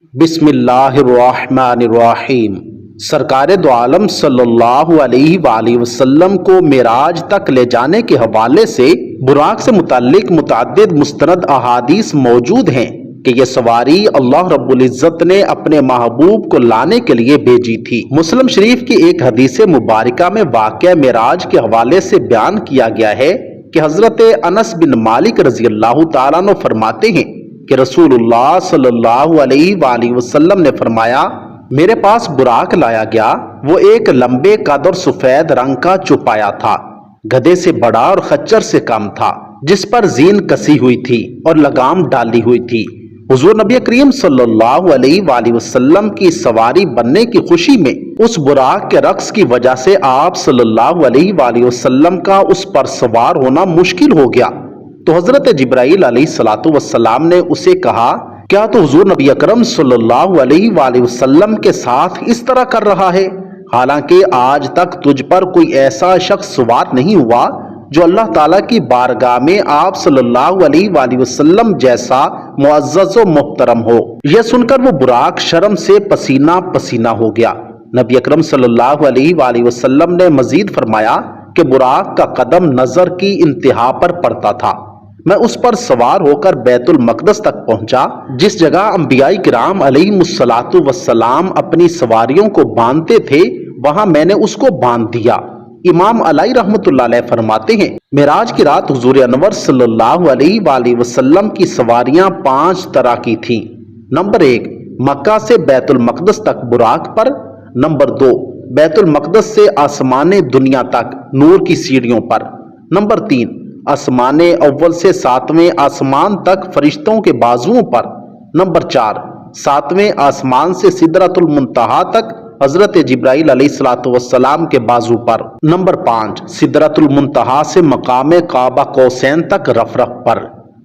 بسم اللہ الرحمن الرحیم۔ سرکار دو عالم صلی اللہ علیہ وآلہ وسلم کو معراج تک لے جانے کے حوالے سے براق سے متعلق متعدد مستند احادیث موجود ہیں کہ یہ سواری اللہ رب العزت نے اپنے محبوب کو لانے کے لیے بھیجی تھی۔ مسلم شریف کی ایک حدیث مبارکہ میں واقعہ معراج کے حوالے سے بیان کیا گیا ہے کہ حضرت انس بن مالک رضی اللہ تعالیٰ عنہ فرماتے ہیں کہ رسول اللہ صلی اللہ علیہ وآلہ وسلم نے فرمایا، میرے پاس براق لایا گیا، وہ ایک لمبے قد اور سفید رنگ کا چوپایا تھا، گدھے سے بڑا اور خچر سے کم تھا، جس پر زین کسی ہوئی تھی اور لگام ڈالی ہوئی تھی۔ حضور نبی کریم صلی اللہ علیہ وآلہ وسلم کی سواری بننے کی خوشی میں اس براق کے رقص کی وجہ سے آپ صلی اللہ علیہ وآلہ وسلم کا اس پر سوار ہونا مشکل ہو گیا، تو حضرت جبرائیل علیہ الصلوۃ والسلام نے اسے کہا، کیا تو حضور نبی اکرم صلی اللہ علیہ وآلہ وسلم کے ساتھ اس طرح کر رہا ہے؟ حالانکہ آج تک تجھ پر کوئی ایسا شخص سوار نہیں ہوا جو اللہ تعالیٰ کی بارگاہ میں آپ صلی اللہ علیہ وآلہ وسلم جیسا معزز و محترم ہو۔ یہ سن کر وہ براق شرم سے پسینہ پسینہ ہو گیا۔ نبی اکرم صلی اللہ علیہ وآلہ وسلم نے مزید فرمایا کہ براق کا قدم نظر کی انتہا پر پڑتا تھا۔ میں اس پر سوار ہو کر بیت المقدس تک پہنچا، جس جگہ انبیاء کرام علیہم الصلاۃ والسلام اپنی سواریوں کو باندھتے تھے، وہاں میں نے اس کو باندھ دیا۔ امام علی رحمۃ اللہ علیہ فرماتے ہیں، معراج کی رات حضور انور صلی اللہ علیہ وآلہ وسلم کی سواریاں 5 طرح کی تھیں۔ نمبر 1، مکہ سے بیت المقدس تک براق پر۔ نمبر 2، بیت المقدس سے آسمان دنیا تک نور کی سیڑھیوں پر۔ نمبر 3، آسمان اول سے 7ویں آسمان تک فرشتوں کے بازوؤں پر۔ نمبر 4، 7ویں آسمان سے سدرۃ المنتہا تک حضرت جبرائیل علیہ الصلوۃ والسلام کے بازو پر۔ نمبر 5، سدرۃ المنتہا سے مقام قاب قوسین تک رفرف پر۔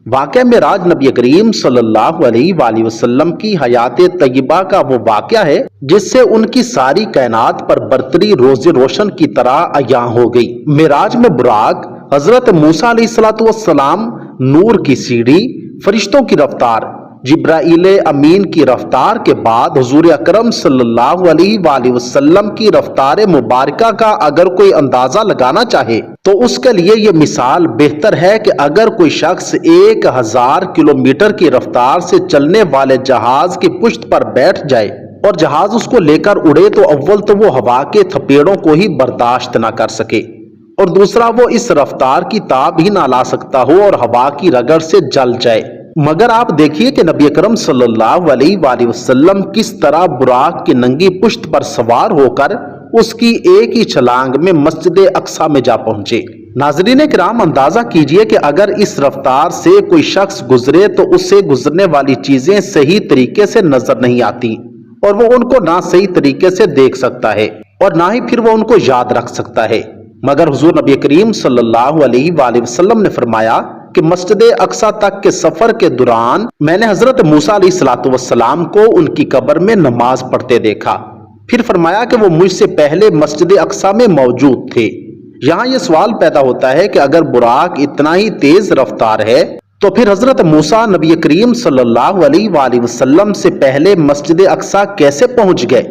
واقعہ معراج نبی کریم صلی اللہ علیہ وآلہ وسلم کی حیات طیبہ کا وہ واقعہ ہے جس سے ان کی ساری کائنات پر برتری روز روشن کی طرح عیاں ہو گئی۔ معراج میں براق، حضرت موسیٰ علیہ الصلوۃ والسلام، نور کی سیڑھی، فرشتوں کی رفتار، جبرائیل امین کی رفتار کے بعد حضور اکرم صلی اللہ علیہ وآلہ وسلم کی رفتار مبارکہ کا اگر کوئی اندازہ لگانا چاہے تو اس کے لیے یہ مثال بہتر ہے کہ اگر کوئی شخص 1000 کلومیٹر کی رفتار سے چلنے والے جہاز کی پشت پر بیٹھ جائے اور جہاز اس کو لے کر اڑے تو اول تو وہ ہوا کے تھپیڑوں کو ہی برداشت نہ کر سکے، اور دوسرا وہ اس رفتار کی تاب ہی نہ لا سکتا ہو اور ہوا کی رگڑ سے جل جائے۔ مگر آپ دیکھیے کہ نبی اکرم صلی اللہ علیہ وآلہ وسلم کس طرح براق کی ننگی پشت پر سوار ہو کر اس کی ایک ہی چھلانگ میں مسجد اقصی میں جا پہنچے۔ ناظرین کرام، اندازہ کیجئے کہ اگر اس رفتار سے کوئی شخص گزرے تو اسے گزرنے والی چیزیں صحیح طریقے سے نظر نہیں آتی، اور وہ ان کو نہ صحیح طریقے سے دیکھ سکتا ہے اور نہ ہی پھر وہ ان کو یاد رکھ سکتا ہے۔ مگر حضور نبی کریم صلی اللہ علیہ وآلہ وسلم نے فرمایا کہ مسجد اقصی تک کے سفر کے دوران میں نے حضرت موسیٰ علیہ الصلوۃ والسلام کو ان کی قبر میں نماز پڑھتے دیکھا۔ پھر فرمایا کہ وہ مجھ سے پہلے مسجد اقصی میں موجود تھے۔ یہاں یہ سوال پیدا ہوتا ہے کہ اگر براق اتنا ہی تیز رفتار ہے تو پھر حضرت موسیٰ نبی کریم صلی اللہ علیہ وآلہ وسلم سے پہلے مسجد اقصی کیسے پہنچ گئے؟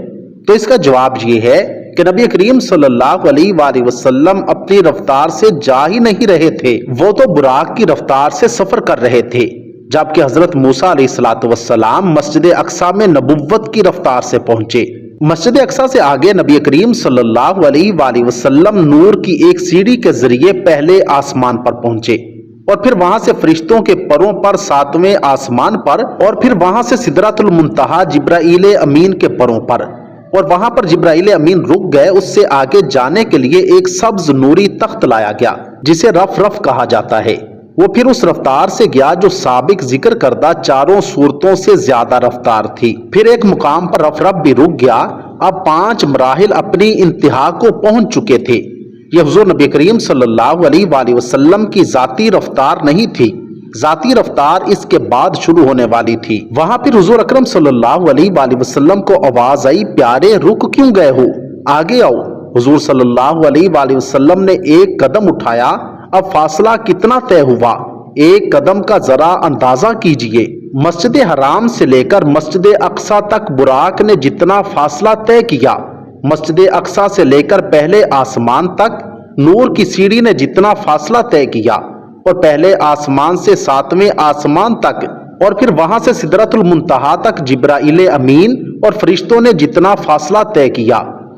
تو اس کا جواب یہ ہے کہ نبی کریم صلی اللہ علیہ وآلہ وسلم اپنی رفتار سے جا ہی نہیں رہے تھے، وہ تو براق کی رفتار سے سفر کر رہے تھے، جبکہ حضرت موسیٰ علیہ الصلوۃ والسلام مسجد اقصی میں نبوت کی رفتار سے پہنچے۔ مسجد اقصی سے آگے نبی کریم صلی اللہ علیہ وآلہ وسلم نور کی ایک سیڑھی کے ذریعے پہلے آسمان پر پہنچے، اور پھر وہاں سے فرشتوں کے پروں پر 7ویں آسمان پر، اور پھر وہاں سے سدرۃ المنتہا جبرائیل امین کے پروں پر، اور وہاں پر جبرائیل امین رک گئے۔ اس سے آگے جانے کے لیے ایک سبز نوری تخت لایا گیا جسے رف رف کہا جاتا ہے۔ وہ پھر اس رفتار سے گیا جو سابق ذکر کردہ 4 صورتوں سے زیادہ رفتار تھی۔ پھر ایک مقام پر رف رف بھی رک گیا۔ اب 5 مراحل اپنی انتہا کو پہنچ چکے تھے۔ یہ حضور نبی کریم صلی اللہ علیہ وآلہ وسلم کی ذاتی رفتار نہیں تھی، ذاتی رفتار اس کے بعد شروع ہونے والی تھی۔ وہاں پھر حضور اکرم صلی اللہ علیہ وآلہ وسلم کو آواز آئی، پیارے رک کیوں گئے ہو، آگے آؤ۔ حضور صلی اللہ علیہ وآلہ وسلم نے ایک قدم اٹھایا۔ اب فاصلہ کتنا طے ہوا؟ ایک قدم کا ذرا اندازہ کیجئے، مسجد حرام سے لے کر مسجد اقصی تک براق نے جتنا فاصلہ طے کیا، مسجد اقصی سے لے کر پہلے آسمان تک نور کی سیڑھی نے جتنا فاصلہ طے کیا، اور پہلے آسمان سے 7ویں آسمان تک، اور پھر وہاں سے سدرۃ المنتہا تک جبرائیل امین اور فرشتوں نے جتنا فاصلہ طے کیا،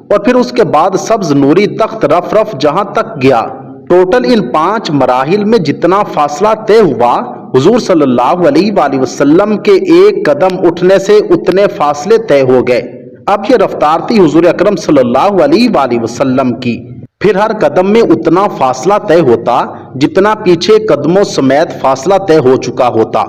اور پھر اس کے بعد سبز نوری تخت رف رف جہاں تک گیا، ٹوٹل ان 5 مراحل میں جتنا فاصلہ طے ہوا، حضور صلی اللہ علیہ وآلہ وسلم کے ایک قدم اٹھنے سے اتنے فاصلے طے ہو گئے۔ اب یہ رفتار تھی حضور اکرم صلی اللہ علیہ وآلہ وسلم کی، پھر ہر قدم میں اتنا فاصلہ طے ہوتا جتنا پیچھے قدموں سمیت فاصلہ طے ہو چکا ہوتا۔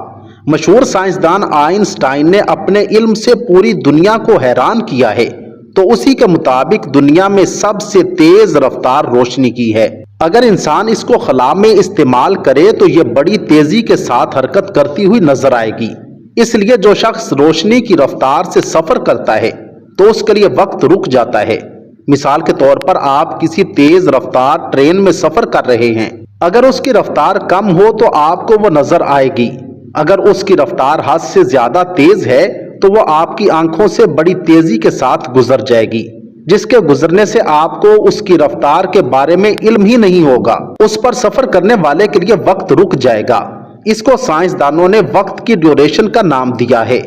مشہور سائنسدان آئنسٹائن نے اپنے علم سے پوری دنیا کو حیران کیا ہے، تو اسی کے مطابق دنیا میں سب سے تیز رفتار روشنی کی ہے۔ اگر انسان اس کو خلا میں استعمال کرے تو یہ بڑی تیزی کے ساتھ حرکت کرتی ہوئی نظر آئے گی۔ اس لیے جو شخص روشنی کی رفتار سے سفر کرتا ہے تو اس کے لیے وقت رک جاتا ہے۔ مثال کے طور پر آپ کسی تیز رفتار ٹرین میں سفر کر رہے ہیں، اگر اس کی رفتار کم ہو تو آپ کو وہ نظر آئے گی، اگر اس کی رفتار حد سے زیادہ تیز ہے تو وہ آپ کی آنکھوں سے بڑی تیزی کے ساتھ گزر جائے گی، جس کے گزرنے سے آپ کو اس کی رفتار کے بارے میں علم ہی نہیں ہوگا، اس پر سفر کرنے والے کے لیے وقت رک جائے گا۔ اس کو سائنسدانوں نے وقت کی ڈیوریشن کا نام دیا ہے۔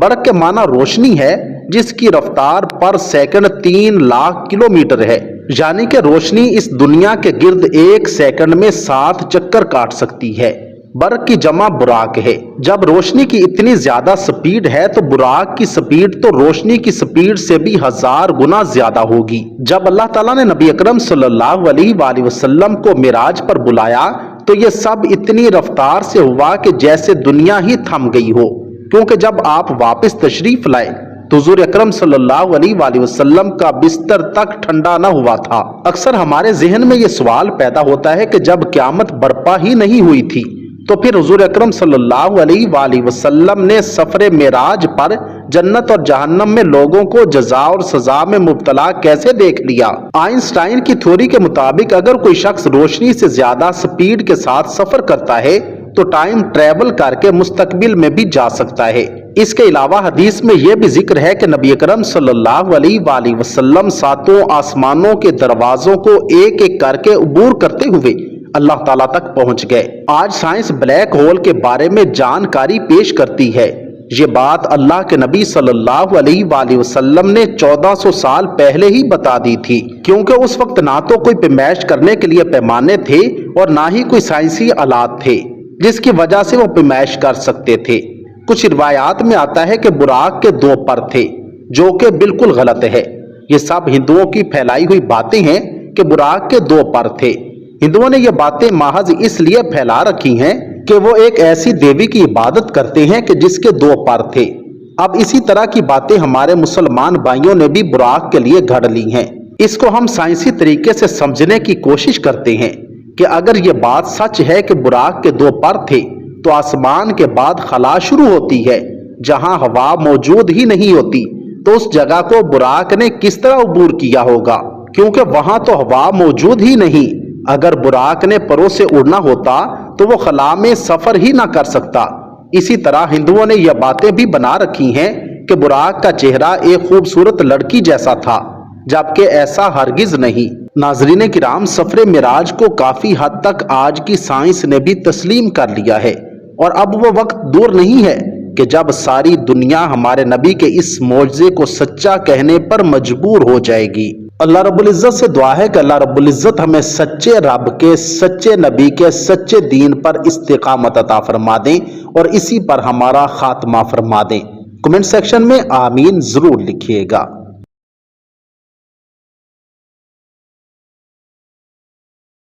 برق کے معنی روشنی ہے، جس کی رفتار پر سیکنڈ 3 لاکھ کلومیٹر ہے، یعنی کہ روشنی اس دنیا کے گرد 1 سیکنڈ میں 7 چکر کاٹ سکتی ہے۔ برق کی جمع براق ہے۔ جب روشنی کی اتنی زیادہ سپیڈ ہے تو براق کی سپیڈ تو روشنی کی سپیڈ سے بھی 1000 گنا زیادہ ہوگی۔ جب اللہ تعالیٰ نے نبی اکرم صلی اللہ علیہ وآلہ وسلم کو معراج پر بلایا تو یہ سب اتنی رفتار سے ہوا کہ جیسے دنیا ہی تھم گئی ہو، کیونکہ جب آپ واپس تشریف لائے تو حضور اکرم صلی اللہ علیہ وآلہ وسلم کا بستر تک ٹھنڈا نہ ہوا تھا۔ اکثر ہمارے ذہن میں یہ سوال پیدا ہوتا ہے کہ جب قیامت برپا ہی نہیں ہوئی تھی تو پھر حضور اکرم صلی اللہ علیہ وآلہ وسلم نے سفر معراج پر جنت اور جہنم میں لوگوں کو جزا اور سزا میں مبتلا کیسے دیکھ لیا؟ آئنسٹائن کی تھیوری کے مطابق اگر کوئی شخص روشنی سے زیادہ سپیڈ کے ساتھ سفر کرتا ہے تو ٹائم ٹریول کر کے مستقبل میں بھی جا سکتا ہے۔ اس کے علاوہ حدیث میں یہ بھی ذکر ہے کہ نبی اکرم صلی اللہ علیہ وآلہ وسلم 7 آسمانوں کے دروازوں کو ایک ایک کر کے عبور کرتے ہوئے اللہ تعالیٰ تک پہنچ گئے۔ آج سائنس بلیک ہول کے بارے میں جانکاری پیش کرتی ہے۔ یہ بات اللہ کے نبی صلی اللہ علیہ وآلہ وسلم نے 1400 سال پہلے ہی بتا دی تھی، کیونکہ اس وقت نہ تو کوئی پیمائش کرنے کے لیے پیمانے تھے اور نہ ہی کوئی سائنسی آلات تھے جس کی وجہ سے وہ پیمائش کر سکتے تھے۔ کچھ روایات میں آتا ہے کہ براق کے 2 پر تھے، جو کہ بالکل غلط ہے۔ یہ سب ہندوؤں کی پھیلائی ہوئی باتیں ہیں کہ براق کے 2 پر تھے۔ ہندوؤں نے یہ باتیں محض اس لیے پھیلا رکھی ہیں کہ وہ ایک ایسی دیوی کی عبادت کرتے ہیں کہ جس کے 2 پر تھے۔ اب اسی طرح کی باتیں ہمارے مسلمان بھائیوں نے بھی براق کے لیے گھڑ لی ہیں۔ اس کو ہم سائنسی طریقے سے سمجھنے کی کوشش کرتے ہیں کہ اگر یہ بات سچ ہے کہ براق کے 2 پر تھے تو آسمان کے بعد خلا شروع ہوتی ہے جہاں ہوا موجود ہی نہیں ہوتی، تو اس جگہ کو براق نے کس طرح عبور کیا ہوگا؟ کیونکہ وہاں تو ہوا موجود ہی نہیں۔ اگر براق نے پروں سے اڑنا ہوتا تو وہ خلا میں سفر ہی نہ کر سکتا۔ اسی طرح ہندوؤں نے یہ باتیں بھی بنا رکھی ہیں کہ براق کا چہرہ ایک خوبصورت لڑکی جیسا تھا، جبکہ ایسا ہرگز نہیں۔ ناظرین کرام، سفر معراج کو کافی حد تک آج کی سائنس نے بھی تسلیم کر لیا ہے، اور اب وہ وقت دور نہیں ہے کہ جب ساری دنیا ہمارے نبی کے اس معجزے کو سچا کہنے پر مجبور ہو جائے گی۔ اللہ رب العزت سے دعا ہے کہ اللہ رب العزت ہمیں سچے رب کے، سچے نبی کے، سچے دین پر استقامت عطا فرما دیں اور اسی پر ہمارا خاتمہ فرما دیں۔ کمنٹ سیکشن میں آمین ضرور لکھیے گا۔